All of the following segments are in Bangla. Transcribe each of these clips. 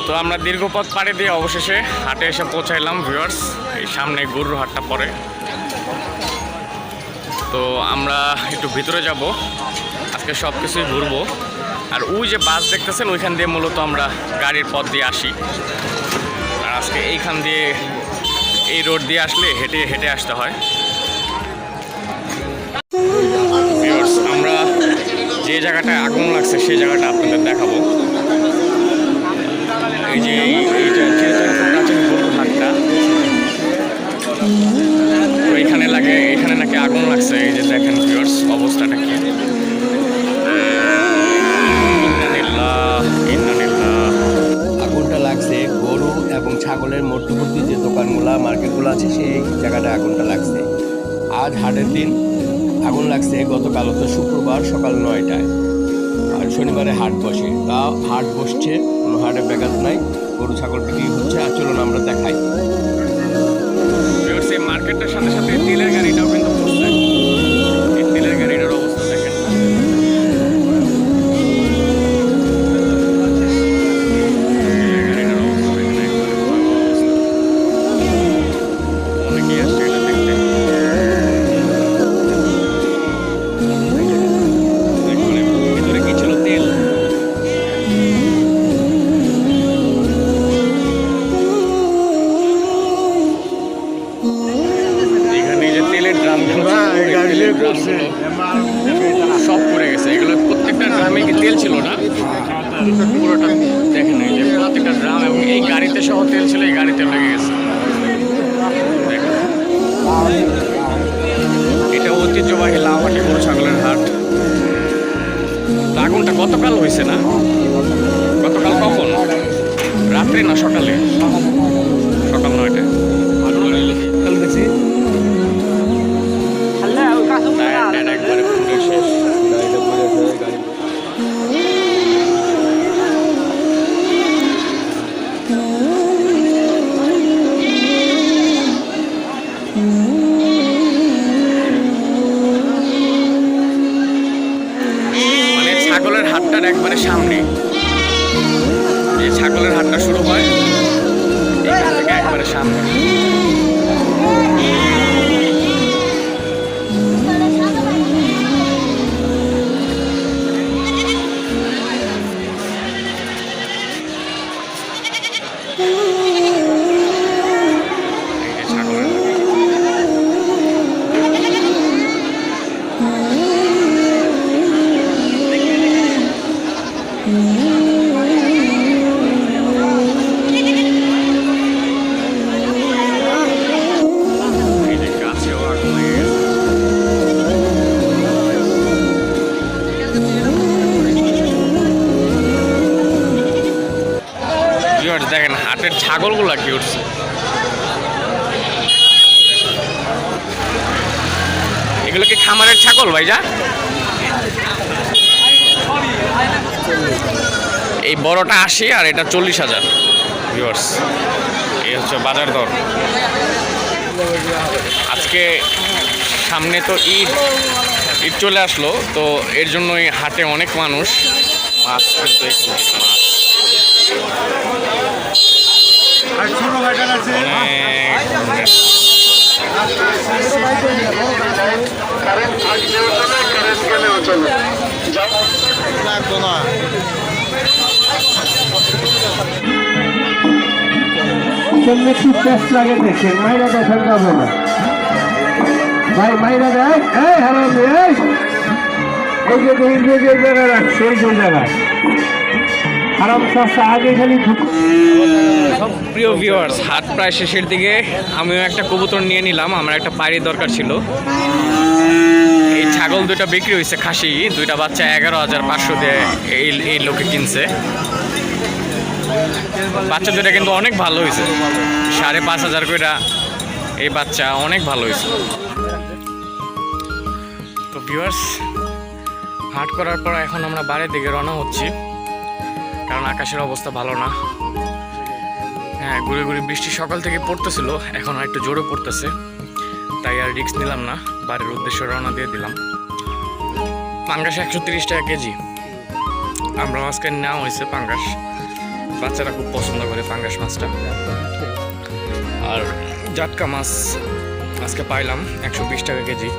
তো আমরা দীর্ঘ পথ পাড়ি দিয়ে অবশেষে হাটে এসে পৌঁছাইলাম ভিউয়ার্স। এই সামনে গরুর হাটটা পড়ে, তো আমরা একটু ভিতরে যাব, আজকে সব কিছুই ঘুরবো। আর ওই যে বাস দেখতেছেন ওইখান দিয়ে মূলত আমরা গাড়ির পথ দিয়ে আসি, আর আজকে এইখান দিয়ে এই রোড দিয়ে আসলে হেঁটে হেঁটে আসতে হয়। ভিউয়ার্স, আমরা যে জায়গাটায় আগুন লাগছে সেই জায়গাটা আপনাদের দেখাবো। এই যে এইটা প্রাচীন গরুর হাটটা, তো এখানে নাকি আগুন লাগছে। এই যে দেখেন ভিউয়ার্স অবস্থাটা কি। আগুনটা লাগছে গরু এবং ছাগলের মধ্যবর্তী যে দোকানগুলো মার্কেটগুলো আছে সেই জায়গাটায় আগুনটা লাগছে। আজ হাটের দিন, আগুন লাগছে গতকাল তো শুক্রবার সকাল 9টায়, আর শনিবারে হাট বসে। তা হাট বসছে, কোনো হাটে ব্যাঘাত নাই, গরু ছাগল বিক্রি হচ্ছে। আর চলুন আমরা দেখাই। এই মার্কেটটার সাথে সাথে তেলের গাড়িটাও কিন্তু পড়ছে। এই তেলের গাড়িটার অবস্থা দেখেন। অনেকেই আসছে এটা দেখতে। ভিতরে কি ছিল? তেল। সব পড়ে গেছে, এগুলো প্রত্যেকটা ড্রামে কি তেল ছিল না? পুরোটা দেখেন, এই যে প্রত্যেকটা ড্রাম এবং এই গাড়িতে সহ তেল ছিল, এই গাড়িতে লেগে গেছে। দেখেন, এটা ঐতিহ্যবাহী লাউহাটি গরু ছাগলের হাট। আগুনটা গতকাল হয়েছে না? গতকাল কখন? রাত্রে না সকালে? সকাল 9টায়। একবারে পুরো শেষ। মানে ছাগলের হাটটার একবারে সামনে, যে ছাগলের হাটটা শুরু হয় এখান থেকে একবারে সামনে। দেখেন হাটের ছাগলগুলা কি উঠছে। এগুলো কি খামারের ছাগল ভাইজা? এই বড়টা 80 আর এটা 40,000। ভিউয়ার্স, এই হচ্ছে বাজার দর। আজকে সামনে তো ঈদ চলে আসলো, তো এর জন্যই হাটে অনেক মানুষ। মাছ কিন্তু একটু টেস্ট লাগে দেখেন, মাইরা দেখেন যাবে না ভাই, মাইরা দেখ। এই হ্যালো, এই যে দেখেন যে জায়গায় রাখছে, এই যে জায়গায় আরাম সস্তা আগে খালি। প্রিয় ভিউয়ার্স, হাট প্রায় শেষের দিকে। আমিও একটা কবুতর নিয়ে নিলাম, আমার একটা পায়রি দরকার ছিল। এই ছাগল দুইটা বিক্রি হয়েছে, খাসি দুইটা বাচ্চা 11,500 দিয়ে এই লোকে কিনছে। বাচ্চা দুইটা কিন্তু অনেক ভালো হয়েছে, 5,500 করে এই বাচ্চা, অনেক ভালো হয়েছে। তো ভিউয়ার্স, হাট করার পর এখন আমরা বাড়ির দিকে রওনা হচ্ছি, কারণ আকাশের অবস্থা ভালো না। হ্যাঁ, ঘুরে ঘুরে বৃষ্টি সকাল থেকে পড়তেছিল, এখন আর একটু জোরে পড়তেছে, তাই আর রিস্ক নিলাম না, বাড়ির উদ্দেশ্যে রওনা দিয়ে দিলাম। পাঙ্গাস 130 টাকা কেজি। আমরা মাঝখানে নেওয়া হয়েছে পাঙ্গাস, বাচ্চারা খুব পছন্দ করে পাঙ্গাস মাছটা। আর জাটকা মাছ আজকে পাইলাম 120 টাকা কেজি।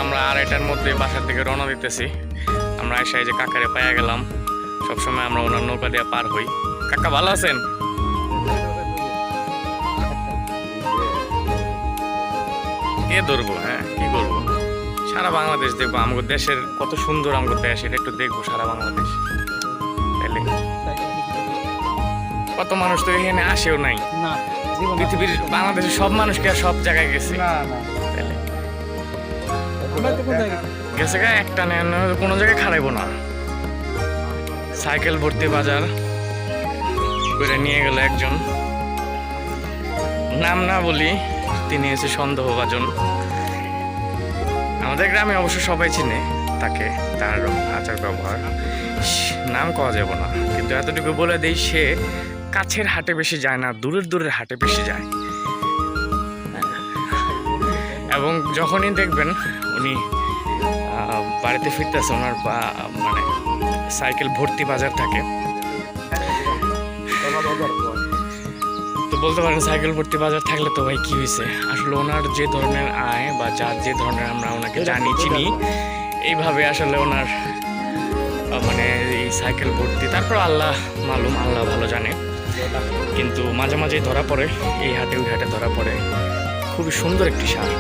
আমরা 2:30টার মধ্যে বাসার দিকে রওনা দিতেছি। আমরা এসে যে কাকারে পাইয়া গেলাম, সবসময় আমরা ওনার নৌকা দিয়ে পার হই। কাকা ভালো আছেন? কে ধরবো, হ্যাঁ কি করবো, সারা বাংলাদেশ দেখবো। আমাদের দেশের কত সুন্দর আমাদের দেশ, এটা একটু দেখবো সারা বাংলাদেশ। তাইলে কত মানুষ তো এখানে আসেও নাই, পৃথিবীর বাংলাদেশের সব মানুষকে আর সব জায়গায় গেছে। তাইলে গেছে গা একটা নেন, কোনো জায়গায় খারাইবো না। সাইকেল ভর্তি বাজার করে নিয়ে গেল একজন, নাম না বলি, তিনি এসে সন্দেহভাজন। আমাদের গ্রামে অবশ্য সবাই চিনে তাকে, তার আচার ব্যবহার, নাম কওয়া যাব না, কিন্তু এতটুকু বলে দেই সে কাছের হাটে বেশি যায় না, দূরের দূরের হাটে বেশি যায়। এবং যখনই দেখবেন উনি বাড়িতে ফিরতেছে, ওনার মানে সাইকেল ভর্তি বাজার থাকে, তো বলতে পারেন সাইকেল ভর্তি বাজার থাকলে তো ভাই কি হয়েছে। আসলে ওনার যে ধরনের আয় বা যার যে ধরনের আমরা ওনাকে জানি চিনি, এইভাবে আসলে ওনার মানে এই সাইকেল ভর্তি, তারপর আল্লাহ মালুম, আল্লাহ ভালো জানে। কিন্তু মাঝে মাঝেই ধরা পড়ে, এই হাটে ওই হাটে ধরা পড়ে। খুবই সুন্দর একটি সার।